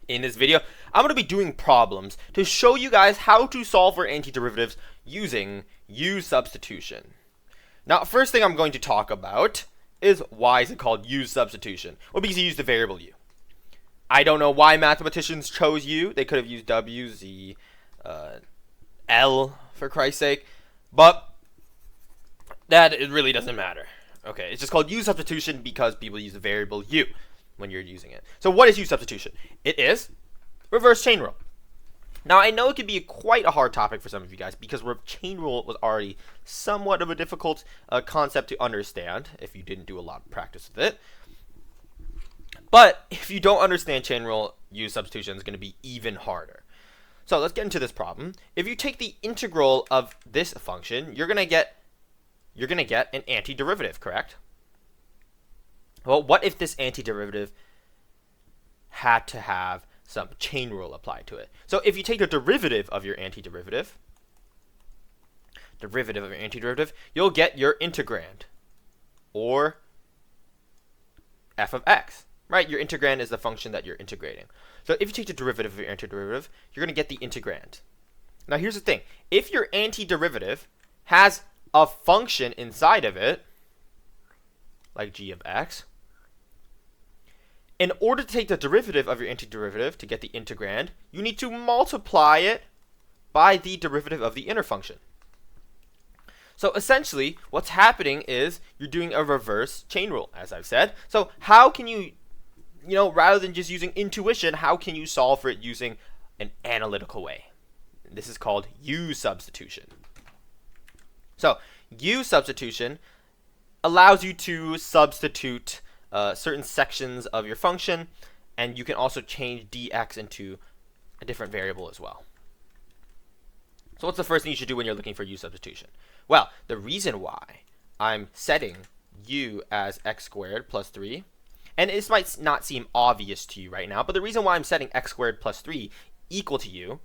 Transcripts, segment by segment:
In this video, I'm going to be doing problems to show you guys how to solve for antiderivatives using U-Substitution. Now, first thing I'm going to talk about is why is it called U-Substitution? Well, because you use the variable U. I don't know why mathematicians chose U. They could have used W, Z, L, for Christ's sake. But that it really doesn't matter. Okay, it's just called U-Substitution because people use the variable U when you're using it. So what is U-Substitution? It is reverse chain rule. Now, I know it could be quite a hard topic for some of you guys because chain rule was already somewhat of a difficult concept to understand if you didn't do a lot of practice with it. But if you don't understand chain rule, U-Substitution is going to be even harder. So let's get into this problem. If you take the integral of this function, you're going to get an antiderivative, correct? Well, what if this antiderivative had to have some chain rule applied to it? So if you take the derivative of your antiderivative, you'll get your integrand, or f of x, right? Your integrand is the function that you're integrating. So if you take the derivative of your antiderivative, you're going to get the integrand. Now here's the thing. If your antiderivative has a function inside of it, like g of x, in order to take the derivative of your antiderivative to get the integrand, you need to multiply it by the derivative of the inner function. So essentially, what's happening is you're doing a reverse chain rule, as I've said. So how can you, rather than just using intuition, how can you solve for it using an analytical way? This is called U-Substitution. So U-Substitution allows you to substitute certain sections of your function, and you can also change dx into a different variable as well. So what's the first thing you should do when you're looking for U-Substitution? Well, the reason why I'm setting u as x squared plus 3, and this might not seem obvious to you right now, but the reason why I'm setting x squared plus 3 equal to u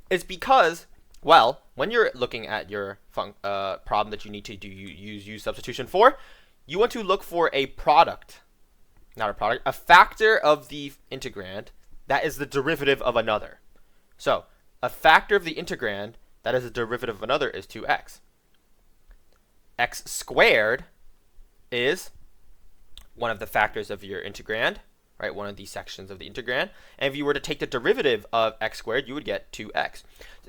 is because, well, when you're looking at your problem that you need to use U-Substitution for, you want to look for a product, a factor of the integrand that is the derivative of another. So a factor of the integrand that is the derivative of another is 2x. X squared is one of the factors of your integrand, right? One of these sections of the integrand. And if you were to take the derivative of x squared, you would get 2x.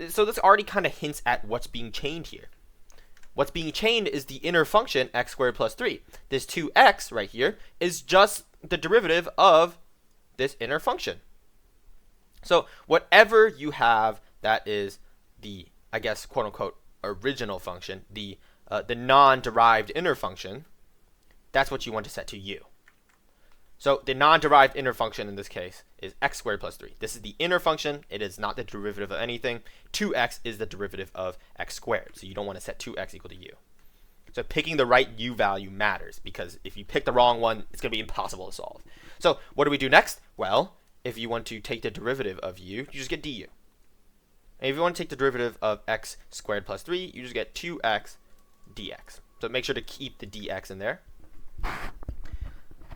So this already kind of hints at what's being chained here. What's being chained is the inner function x squared plus 3. This 2x right here is just the derivative of this inner function. So whatever you have that is the, I guess, quote unquote, original function, the non-derived inner function, that's what you want to set to u. So the non-derived inner function in this case is x squared plus 3. This is the inner function. It is not the derivative of anything. 2x is the derivative of x squared. So you don't want to set 2x equal to u. So picking the right u value matters, because if you pick the wrong one, it's going to be impossible to solve. So what do we do next? Well, if you want to take the derivative of u, you just get du. And if you want to take the derivative of x squared plus 3, you just get 2x dx. So make sure to keep the dx in there.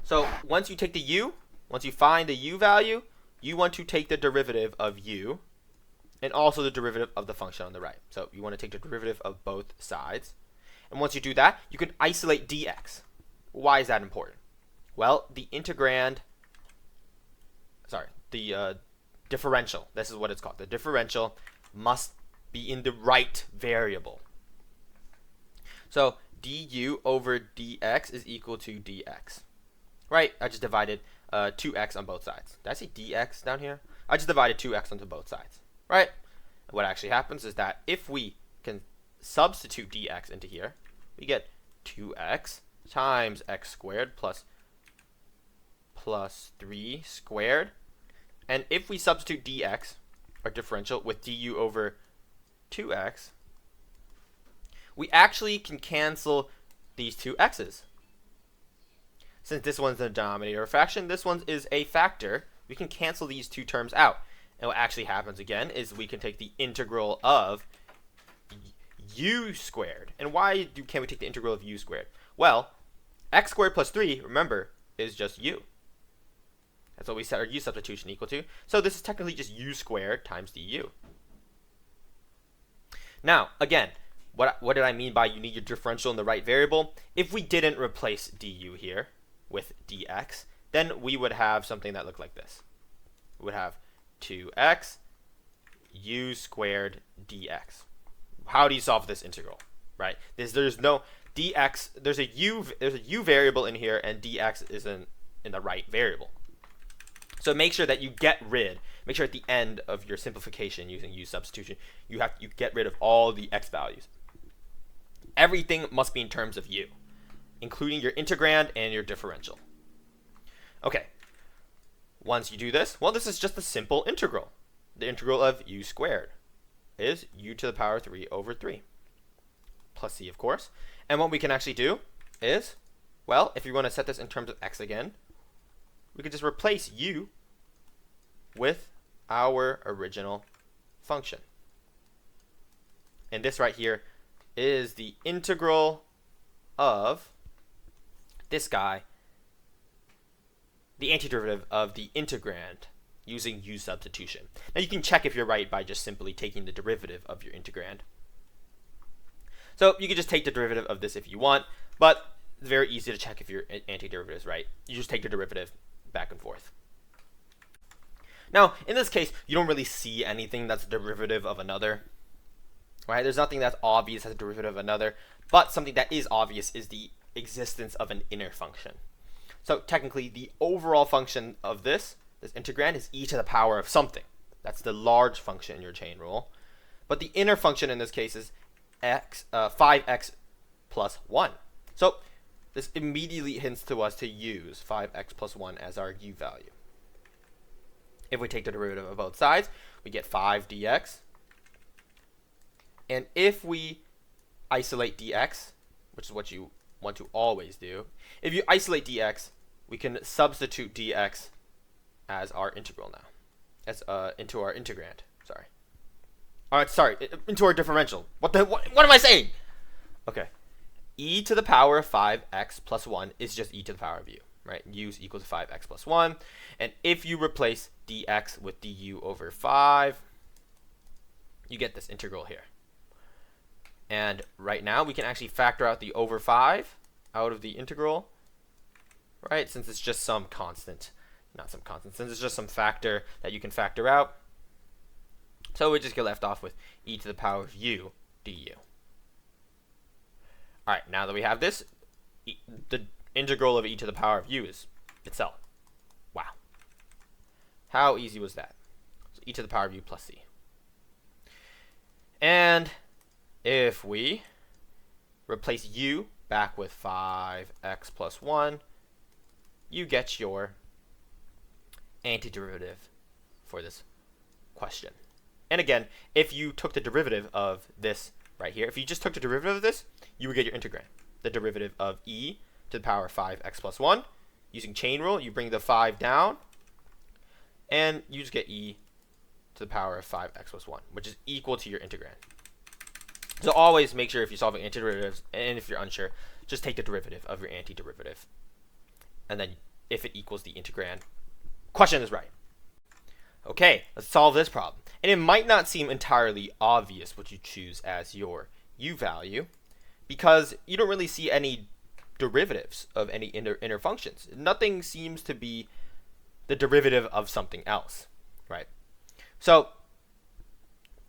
So once you take the u, once you find the u value, you want to take the derivative of u and also the derivative of the function on the right. So you want to take the derivative of both sides. And once you do that, you can isolate dx. Why is that important? Well, the differential, this is what it's called. The differential must be in the right variable. So du over dx is equal to dx. Right, I just divided 2x on both sides. Did I say dx down here? I just divided 2x onto both sides, right? What actually happens is that if we can substitute dx into here, we get 2x times x squared plus 3 squared. And if we substitute dx, our differential, with du over 2x, we actually can cancel these two x's. Since this one's the denominator of fraction, this one is a factor, we can cancel these two terms out. And what actually happens again is we can take the integral of u squared. And why can't we take the integral of u squared? Well, x squared plus 3, remember, is just u. That's what we set our u substitution equal to. So this is technically just u squared times du. Now, again, what did I mean by you need your differential in the right variable? If we didn't replace du here with dx, then we would have something that looked like this. We would have 2x u squared dx. How do you solve this integral? Right? There's no dx. There's a u variable in here, and dx isn't in the right variable. So make sure that you make sure at the end of your simplification using u substitution, you get rid of all the x values. Everything must be in terms of u, including your integrand and your differential. Okay. Once you do this, well, this is just a simple integral. The integral of u squared is u to the power 3 over 3 plus c, of course. And what we can actually do is, well, if you want to set this in terms of x again, we could just replace u with our original function. And this right here is the integral of this guy, the antiderivative of the integrand using u substitution. Now you can check if you're right by just simply taking the derivative of your integrand. So you can just take the derivative of this if you want, but it's very easy to check if your antiderivative is right. You just take the derivative back and forth. Now, in this case, you don't really see anything that's a derivative of another. Right? There's nothing that's obvious as a derivative of another, but something that is obvious is the existence of an inner function. So technically, the overall function of this integrand is e to the power of something. That's the large function in your chain rule. But the inner function in this case is 5x plus 1. So this immediately hints to us to use 5x plus 1 as our u value. If we take the derivative of both sides, we get 5 dx. And if we isolate dx, which is what you want to always do, if you isolate dx, we can substitute dx as our integral now, as into our integrand. Into our differential. What am I saying? Okay, e to the power of 5x plus 1 is just e to the power of u, right? U is equal to 5x plus 1, and if you replace dx with du over 5, you get this integral here. And right now we can actually factor out the over 5 out of the integral, right? Since it's just some constant. Since it's just some factor that you can factor out. So we just get left off with e to the power of u du. Alright, now that we have this, the integral of e to the power of u is itself. Wow. How easy was that? So e to the power of u plus c. And if we replace u back with 5x plus 1, you get your antiderivative for this question. And again, if you took the derivative of this right here, if you just took the derivative of this, you would get your integrand. The derivative of e to the power of 5x plus 1. Using chain rule, you bring the 5 down, and you just get e to the power of 5x plus 1, which is equal to your integrand. So always make sure if you're solving antiderivatives, and if you're unsure, just take the derivative of your antiderivative. And then if it equals the integrand, question is right. Okay, let's solve this problem. And it might not seem entirely obvious what you choose as your u value, because you don't really see any derivatives of any inner functions. Nothing seems to be the derivative of something else, right? So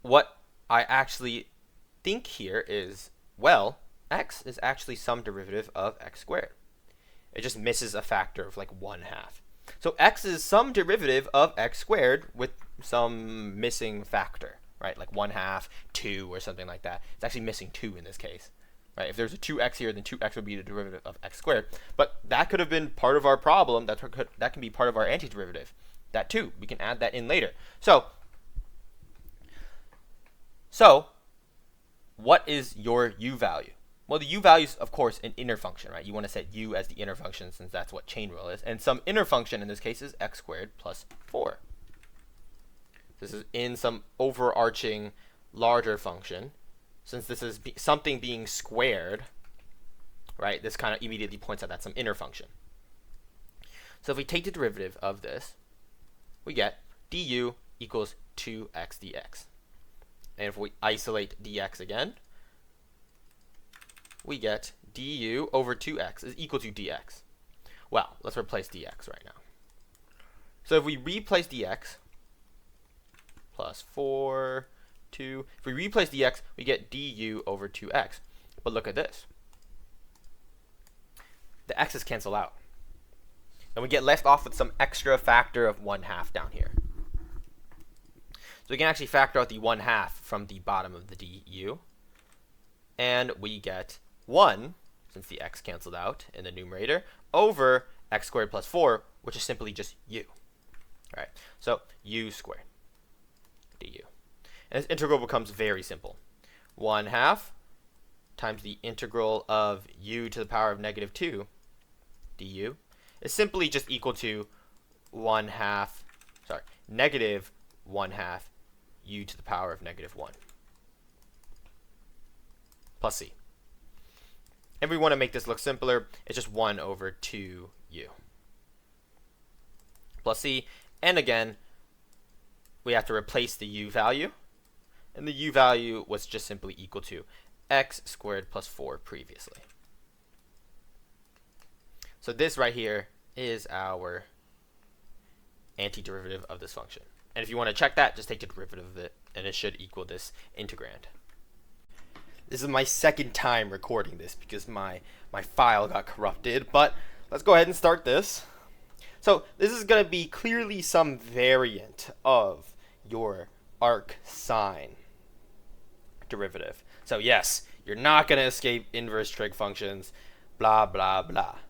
what I actually think here is, well, x is actually some derivative of x squared. It just misses a factor of like 1/2. So x is some derivative of x squared with some missing factor, right? Like 1/2, 2, or something like that. It's actually missing 2 in this case, right? If there's a 2x here, then 2x would be the derivative of x squared. But that could have been part of our problem. That can be part of our antiderivative. That too, we can add that in later. So what is your u value? Well, the u value is, of course, an inner function, right? You want to set u as the inner function since that's what chain rule is. And some inner function in this case is x squared plus 4. This is in some overarching larger function. Since this is something being squared, right, this kind of immediately points out that's some inner function. So if we take the derivative of this, we get du equals 2x dx. And if we isolate dx again, we get du over 2x is equal to dx. Well, let's replace dx right now. So if we replace dx, plus 4, 2, if we replace dx, we get du over 2x. But look at this. The x's cancel out. And we get left off with some extra factor of 1/2 down here. So we can actually factor out the 1/2 from the bottom of the du. And we get 1, since the x canceled out in the numerator, over x squared plus 4, which is simply just u. All right, so u squared du. And this integral becomes very simple. 1/2 times the integral of u to the power of -2 du is simply just equal to negative 1/2 u to the power of -1 plus c. And we want to make this look simpler. It's just 1 over 2u plus c. And again, we have to replace the u value. And the u value was just simply equal to x squared plus 4 previously. So this right here is our antiderivative of this function. And if you want to check that, just take the derivative of it, and it should equal this integrand. This is my second time recording this because my file got corrupted, but let's go ahead and start this. So this is going to be clearly some variant of your arc sine derivative. So yes, you're not going to escape inverse trig functions, blah, blah, blah.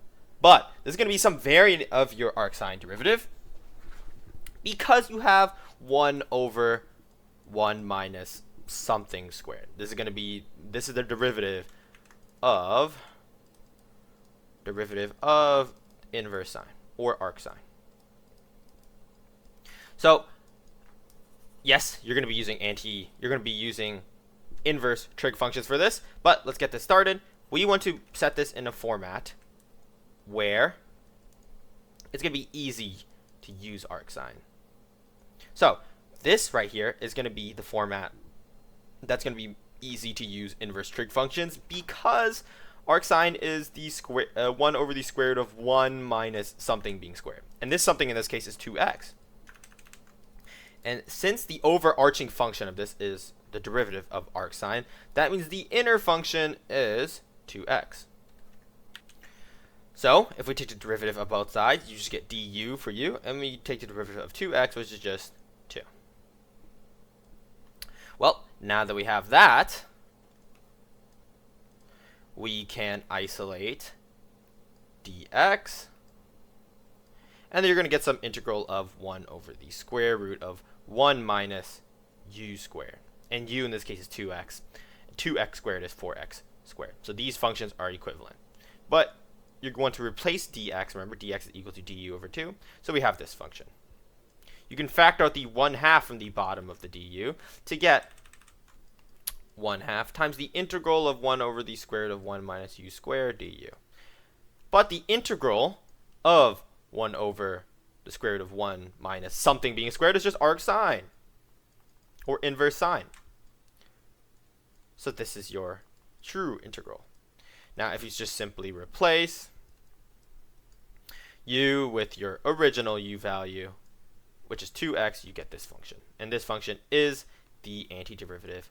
But this is going to be some variant of your arc sine derivative because you have 1 over 1 minus something squared. This is the derivative of inverse sine or arc sine. So yes, you're going to be using inverse trig functions for this, but let's get this started. We want to set this in a format where it's going to be easy to use arc sine. So this right here is going to be the format that's going to be easy to use inverse trig functions because arc sine is the 1 over the square root of 1 minus something being squared. And this something in this case is 2x. And since the overarching function of this is the derivative of arc sine, that means the inner function is 2x. So if we take the derivative of both sides, you just get du for u, and we take the derivative of 2x, which is just 2. Well, now that we have that, we can isolate dx, and then you're going to get some integral of 1 over the square root of 1 minus u squared. And u in this case is 2x. 2x squared is 4x squared. So these functions are equivalent. But you're going to replace dx. Remember, dx is equal to du over 2. So we have this function. You can factor out the 1/2 from the bottom of the du to get 1/2 times the integral of 1 over the square root of 1 minus u squared du. But the integral of 1 over the square root of 1 minus something being squared is just arc sine or inverse sine. So this is your true integral. Now if you just simply replace u with your original u value, which is 2x, you get this function. And this function is the antiderivative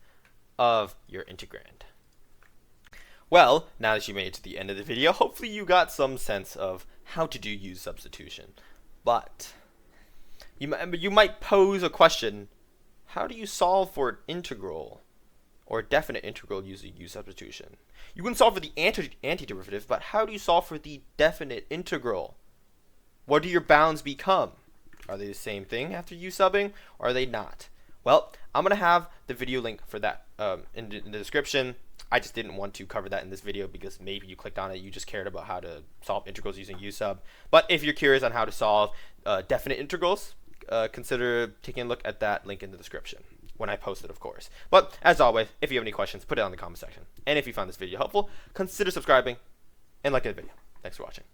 of your integrand. Well, now that you made it to the end of the video, hopefully you got some sense of how to do U-substitution. But you might pose a question, how do you solve for an integral or a definite integral using U-substitution? You can solve for the antiderivative, but how do you solve for the definite integral? What do your bounds become? Are they the same thing after U-subbing, or are they not? Well, I'm going to have the video link for that in the description. I just didn't want to cover that in this video because maybe you clicked on it, you just cared about how to solve integrals using U-sub. But if you're curious on how to solve definite integrals, consider taking a look at that link in the description when I post it, of course. But as always, if you have any questions, put it on the comment section. And if you found this video helpful, consider subscribing and liking the video. Thanks for watching.